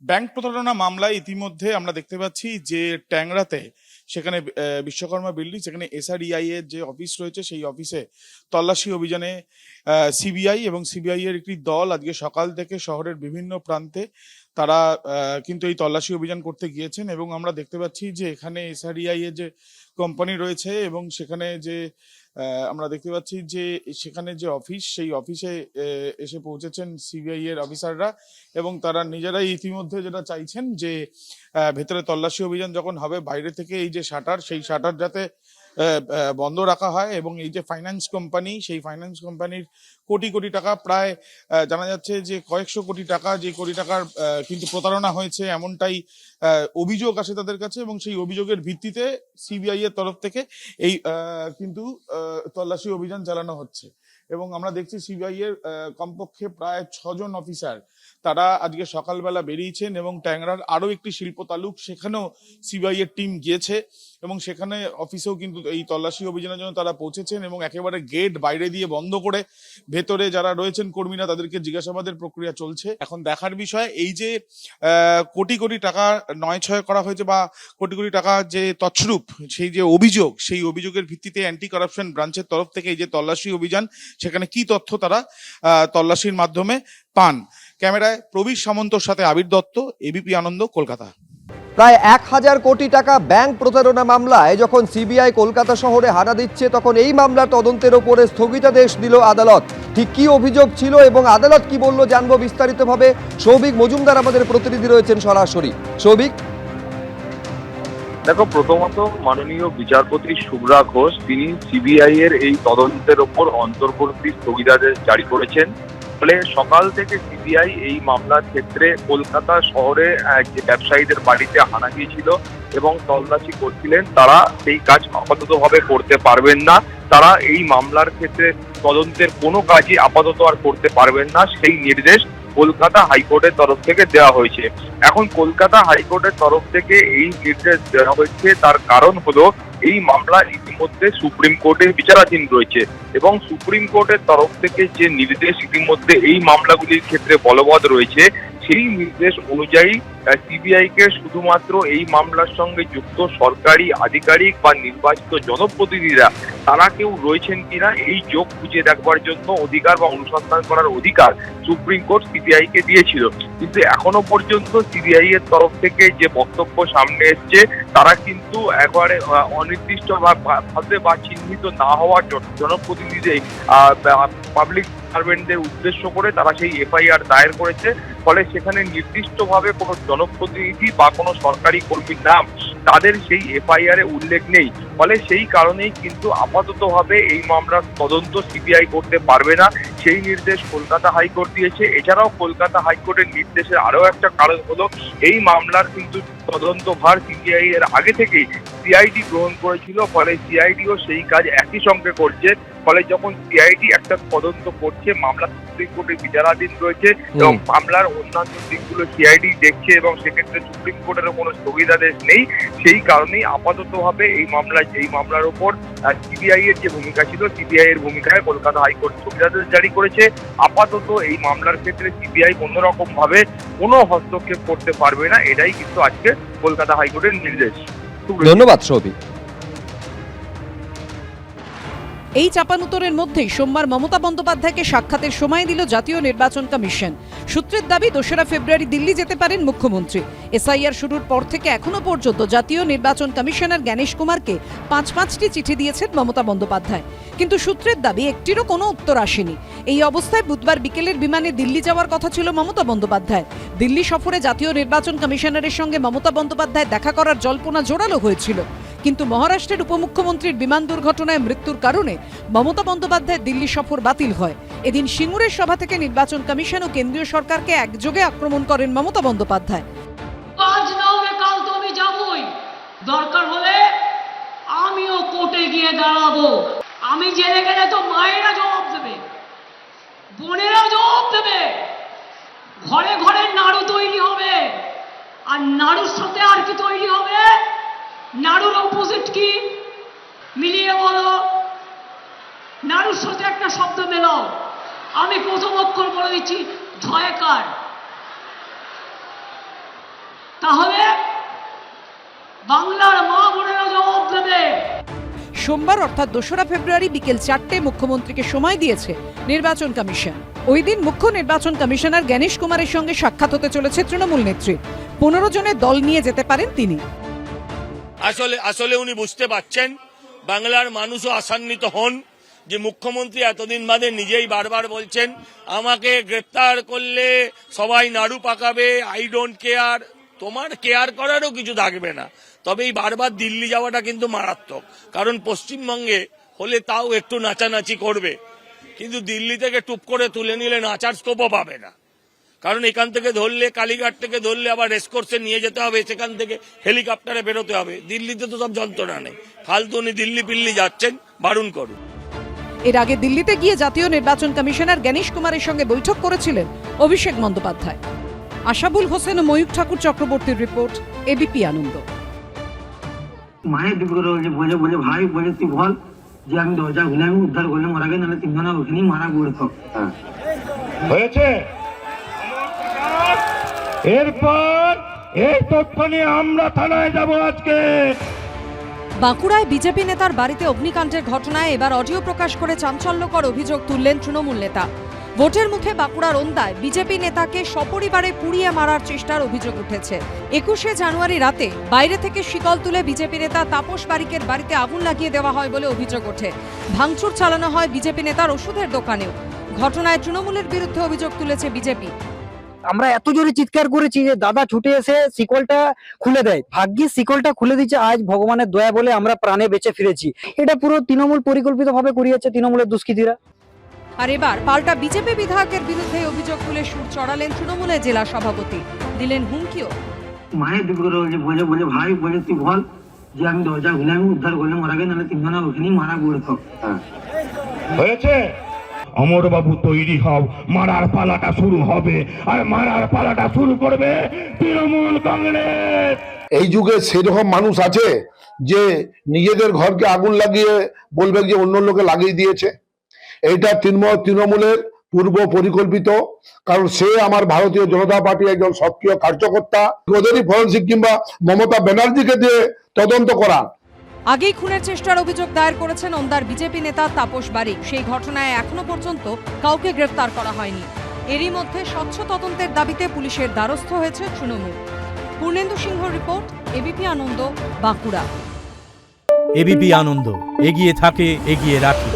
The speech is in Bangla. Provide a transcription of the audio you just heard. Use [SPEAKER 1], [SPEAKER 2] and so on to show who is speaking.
[SPEAKER 1] ব্যাংক প্রতারণা মামলায় ইতিমধ্যে আমরা দেখতে পাচ্ছি যে ট্যাংরাতে সেখানে বিশ্বকর্মা বিল্ডিং সেখানে এসআরইআই এর যে অফিস রয়েছে সেই অফিসে তল্লাশি অভিযানে সিবিআই এবং সিবিআই এর একটি দল আজকে সকাল থেকে শহরের বিভিন্ন প্রান্তে তারা কিন্তু এই তল্লাশি অভিযান করতে গিয়েছেন এবং আমরা দেখতে পাচ্ছি যে এখানে এসআরইআই এর যে কোম্পানি রয়েছে এবং সেখানে যে আমরা দেখতে পাচ্ছি যে সেখানে যে অফিস সেই অফিসে এসে পৌঁছেছেন সিবিআই এর অফিসাররা এবং তারা নিজেরাই ইতিমধ্যে যেটা চাইছেন যে ভেতরে তল্লাশি অভিযান যখন হবে বাইরে থেকে এই যে শাটার সেই শাটার যাতে বন্ধ রাখা হয় এবং এই যে ফাইন্যান্স কোম্পানি সেই ফাইন্যান্স কোম্পানির কোটি কোটি টাকা প্রায় জানা যাচ্ছে যে কয়েকশো কোটি টাকা যে কোটি টাকার কিন্তু প্রতারণা হয়েছে এমনটাই অভিযোগ আসে তাদের কাছে এবং সেই অভিযোগের ভিত্তিতে সিবিআই এর তরফ থেকে এই কিন্তু তল্লাশি অভিযান চালানো হচ্ছে এবং আমরা দেখছি সিবিআই এর কমপক্ষে প্রায় 6 জন অফিসার তারা আজকে সকালবেলা বেরিয়েছেন এবং ট্যাংরার আরো একটি শিল্প তালুক সেখানেও সিবিআই এর টিম গিয়েছে এবং সেখানে অফিসেও কিন্তু এই তল্লাশি অভিযানের জন্য তারা পৌঁছেছেন এবং একেবারে গেট বাইরে দিয়ে বন্ধ করে ভেতরে যারা রয়েছেন কর্মীরা তাদেরকে জিজ্ঞাসাবাদের প্রক্রিয়া চলছে। এখন দেখার বিষয় এই যে কোটি কোটি টাকা নয় ছয় করা হয়েছে বা কোটি কোটি টাকা যে তছরূপ সেই যে অভিযোগ সেই অভিযোগের ভিত্তিতে অ্যান্টি কারাপশন ব্রাঞ্চের তরফ থেকে এই যে তল্লাশি অভিযান সেখানে কি তথ্য তারা তল্লাশির মাধ্যমে পান। ক্যামেরায় প্রবীর সামন্তর সাথে আবির দত্ত, এবিপি আনন্দ, কলকাতা।
[SPEAKER 2] প্রায় 1000 কোটি টাকা ব্যাংক প্রতারণা মামলায় যখন সিবিআই কলকাতা শহরে হানা দিচ্ছে তখন এই মামলার তদন্তের ওপরে স্থগিতাদেশ দিল আদালত। ঠিক কি অভিযোগ ছিল এবং আদালত কি বলল জানবো বিস্তারিতভাবে। সৌভিক মজুমদার আমাদের প্রতিনিধি রয়েছেন সরাসরি। সৌভিক,
[SPEAKER 3] দেখো, প্রথমত মাননীয় বিচারপতি শুভ্রা ঘোষ তিনি সিবিআই এর এই তদন্তের ওপর অন্তর্বর্তী স্থগিতাদেশ জারি করেছেন। ফলে সকাল থেকে সিবিআই এই মামলার ক্ষেত্রে কলকাতা শহরে যে ব্যবসায়ীদের বাড়িতে হানা গিয়েছিল এবং তল্লাশি করছিলেন তারা সেই কাজ আপাততভাবে করতে পারবেন না। তারা এই মামলার ক্ষেত্রে তদন্তের কোনো কাজই আপাতত আর করতে পারবেন না, সেই নির্দেশ কলকাতা হাইকোর্টের তরফ থেকে দেওয়া হয়েছে। এখন কলকাতা হাইকোর্টের তরফ থেকে এই নির্দেশ দেওয়া হয়েছে তার কারণ হলো এই মামলা ইতিমধ্যে সুপ্রিম কোর্টে বিচারাধীন রয়েছে এবং সুপ্রিম কোর্টের তরফ থেকে যে নির্দেশ ইতিমধ্যে এই মামলাগুলির ক্ষেত্রে বলবৎ রয়েছে সেই নির্দেশ অনুযায়ী সিবিআই কে শুধুমাত্র এই মামলার সঙ্গে যুক্ত সরকারি আধিকারিক বা নির্বাচিত জনপ্রতিনিধিরা তারা কেউ রয়েছেন কিনা এই যোগ খুঁজে দেখবার জন্য অধিকার বা অনুসন্ধান করার অধিকার সুপ্রিম কোর্ট সিবিআই কে দিয়েছিল। কিন্তু এখনো পর্যন্ত সিবিআই এর তরফ থেকে যে বক্তব্য সামনে এসছে তারা কিন্তু একবারে অনির্দিষ্ট ভাবে বা চিহ্নিত না হওয়ার জনপ্রতিনিধি পাবলিক সার্ভেন্টদের উদ্দেশ্য করে তারা সেই এফআইআর দায়ের করেছে। ফলে সেখানে নির্দিষ্টভাবে কোনো জনপ্রতিনিধি বা কোনো সরকারি কর্মীর নাম তাদের সেই এফআইআর এ উল্লেখ নেই। ফলে সেই কারণেই কিন্তু আপাততভাবে এই মামলার তদন্ত সিবিআই করতে পারবে না, সেই নির্দেশ কলকাতা হাইকোর্ট দিয়েছে। এছাড়াও কলকাতা হাইকোর্টের নির্দেশের আরো একটা কারণ হলো এই মামলার কিন্তু তদন্তভার সিবিআই এর আগে থেকেই সিআইডি গ্রহণ করেছিল। ফলে সিআইডিও সেই কাজ একই সঙ্গে করছে। ফলে যখন সিআইডি একটা তদন্ত করছে, মামলা সুপ্রিম কোর্টে বিচারাধীন রয়েছে এবং মামলার অন্যান্য দিকগুলো সিআইডি দেখছে এবং সেক্ষেত্রে সুপ্রিম কোর্টেরও কোনো স্থগিতাদেশ নেই। সেই কারণেই আপাততভাবে এই মামলার উপর সিবিআই এর যে ভূমিকা ছিল সিবিআই এর ভূমিকায় কলকাতা হাইকোর্ট স্থগিতাদেশ জারি করেছে। আপাতত এই মামলার ক্ষেত্রে সিবিআই অন্যরকম ভাবে কোনো হস্তক্ষেপ করতে পারবে না, এটাই কিন্তু আজকে কলকাতা হাইকোর্টের নির্দেশ।
[SPEAKER 2] ধন্যবাদ সৌভিক।
[SPEAKER 4] এই চাপানুতরের মধ্যেই সোমবার মমতা বন্দ্যোপাধ্যায়কে সাক্ষাতের সময় দিল জাতীয় নির্বাচন কমিশন। সূত্রের দাবি 2রা ফেব্রুয়ারি দিল্লি যেতে পারেন মুখ্যমন্ত্রী। এসআইআর শুরুর পর থেকে এখনো পর্যন্ত জাতীয় নির্বাচন কমিশনার জ্ঞানেশ কুমারকে 5টি চিঠি দিয়েছেন মমতা বন্দ্যোপাধ্যায়, কিন্তু সূত্রের দাবি একটিরও কোনো উত্তর আসেনি। এই অবস্থায় বুধবার বিকেলের বিমানে দিল্লি যাওয়ার কথা ছিল মমতা বন্দ্যোপাধ্যায়। দিল্লি সফরে জাতীয় নির্বাচন কমিশনারের সঙ্গে মমতা বন্দ্যোপাধ্যায় দেখা করার জল্পনা জোরালো হয়েছিল, কিন্তু মহারাষ্ট্রের উপমুখ্যমন্ত্রীর বিমান দুর্ঘটনায় মৃত্যুর কারণে মমতা বন্দ্যোপাধ্যায়ের দিল্লি সফর বাতিল হয়। এদিন সিঙ্গুরের সভা থেকে নির্বাচন কমিশন ও কেন্দ্রীয় সরকারকে একযোগে আক্রমণ করেন মমতা বন্দ্যোপাধ্যায়।
[SPEAKER 5] আজ না হলে কাল তো আমি যাবই, দরকার হলে আমিও কোর্টে গিয়ে দাঁড়াবো। আমি জেলে গেলে তো মায়েরা জবাব দেবে, বোনেরা জবাব দেবে, ঘরে ঘরে নাড়ু তৈরি হবে। আর নাড়ুর সাথে আর কি তৈরি হবে? নাড়ুর অপোজিট কি? মিলিয়ে বলো। নাড়ুর সাথে একটা শব্দ মেলাও। আমি প্রথম অক্ষর বলে দিচ্ছি, ঝয়কার। তাহলে বাংলার মা বোনেরা জবাব দেবে।
[SPEAKER 4] সোমবার অর্থাৎ 2রা ফেব্রুয়ারি বিকেল 4টে মুখ্যমন্ত্রীকে সময় দিয়েছে নির্বাচন কমিশন। ওই দিন মুখ্য নির্বাচন কমিশনার জ্ঞানেশ কুমারের সঙ্গে সাক্ষাৎ হতে চলেছে তৃণমূল নেত্রীর। 15 জনের দল নিয়ে যেতে পারেন তিনি।
[SPEAKER 6] আসলে উনি বুঝতে পারছেন, বাংলার মানুষও আশান্বিত হন যে মুখ্যমন্ত্রী এতদিন বাদে নিজেই বারবার বলছেন আমাকে গ্রেপ্তার করলে সবাই নাড়ু পাকাবে, আই ডোন্ট কেয়ার। তোমার কেয়ার করারও কিছু থাকবে না। তবে এই বারবার দিল্লি যাওয়াটা কিন্তু মারাত্মক, কারণ পশ্চিমবঙ্গে হলে তাও একটু নাচানাচি করবে, কিন্তু দিল্লি থেকে টুপ করে তুলে নিলে নাচার স্কোপও পাবে না। কারণ এখান থেকে ধরলে, কালীঘাট থেকে ধরলে আবার রেসকোর্সে নিয়ে যেতে হবে, সেখান থেকে হেলিকপ্টারে বেরোতে হবে। দিল্লিতে তো সব যন্ত্রণা নেই, ফালতু উনি দিল্লি পিল্লি যাচ্ছেন, বারণ করুন।
[SPEAKER 4] এর আগে দিল্লিতে গিয়ে জাতীয় নির্বাচন কমিশনার জ্ঞানেশ কুমারের সঙ্গে বৈঠক করেছিলেন অভিষেক বন্দ্যোপাধ্যায়। আশাবুল হোসেন ও ময়ূর ঠাকুর চক্রবর্তীর রিপোর্ট, এবিপি আনন্দ।
[SPEAKER 7] মায়ের দিকে বলে বলে ভাই বলে তুই বল যে আমি দরজা খুলে আমি উদ্ধার করলে মারা গে, নাহলে তিনজনা ওখানেই মারা পড়তো।
[SPEAKER 8] হয়েছে। এরপর এই তথ্য নিয়ে আমরা থানায় যাব আজকে।
[SPEAKER 9] বাঁকুড়ায় বিজেপি নেতার বাড়িতে অগ্নিকাণ্ডের ঘটনায় এবার অডিও প্রকাশ করে চাঞ্চল্যকর অভিযোগ তুললেন তৃণমূল নেতা। ভোটের মুখে বাঁকুড়ার ওন্দায় বিজেপি নেতাকে সপরিবারে পুড়িয়ে মারার চেষ্টার অভিযোগ উঠেছে। 21শে জানুয়ারি রাতে বাইরে থেকে শিকল তুলে বিজেপি নেতা তাপস বারিকের বাড়িতে আগুন লাগিয়ে দেওয়া হয় বলে অভিযোগ ওঠে। ভাঙচুর চালানো হয় বিজেপি নেতার ওষুধের দোকানেও। ঘটনায় তৃণমূলের বিরুদ্ধে অভিযোগ তুলেছে বিজেপি।
[SPEAKER 7] আমরা এত জোরে চিৎকার করেছি যে দাদা ছুটে এসে শিকলটা খুলে দেয়। ভাগ্যিস শিকলটা খুলে দিচ্ছে, আজ ভগবানের দয়া বলে আমরা প্রাণে বেঁচে ফিরেছি। এটা পুরো তৃণমূল পরিকল্পিতভাবে করিয়েছে তৃণমূলের দুষ্কৃতীরা।
[SPEAKER 9] আর এবার পাল্টা বিজেপি বিধায়কের বিরুদ্ধে অভিযোগ তুলে সুর চড়ালেন তৃণমূলের জেলা সভাপতি, দিলেন হুমকিও।
[SPEAKER 7] মায়ের দিকে বলে বলে ভাই বলে তুই বল যে আমি দরজা খুলে আমি উদ্ধার করলে মারা গে, নাহলে তিনজনা ওখানেই মারা পড়তো।
[SPEAKER 8] হয়েছে। অমরবাবু তৈরি হও, মারার পালাটা শুরু হবে, আর মারার পালাটা শুরু করবে তৃণমূল কংগ্রেস।
[SPEAKER 10] এই যুগে সেরকম মানুষ আছে যে নিজেদের ঘরকে আগুন লাগিয়ে বলবে যে অন্য লোকে লাগিয়ে দিয়েছে? এইটা তৃণমূলের পূর্ব পরিকল্পিত, কারণ সে আমার ভারতীয় জনতা পার্টির একজন সক্রিয় কার্যকর্তা। ওদেরই ফরেনসিক কিংবা মমতা ব্যানার্জিকে দিয়ে তদন্ত করা।
[SPEAKER 9] আগেই খুনের চেষ্টার অভিযোগ দায়ের করেছেন ওন্দার বিজেপি নেতা তাপস বারিক। সেই ঘটনায় এখনো পর্যন্ত কাউকে গ্রেফতার করা হয়নি। এরই মধ্যে স্বচ্ছ তদন্তের দাবিতে পুলিশের দ্বারস্থ হয়েছে তৃণমূল। পূর্ণেন্দু সিংহ রিপোর্ট, এবিপি আনন্দ, বাঁকুড়া।
[SPEAKER 11] এবিপি আনন্দ, এগিয়ে থাকে, এগিয়ে রাখে।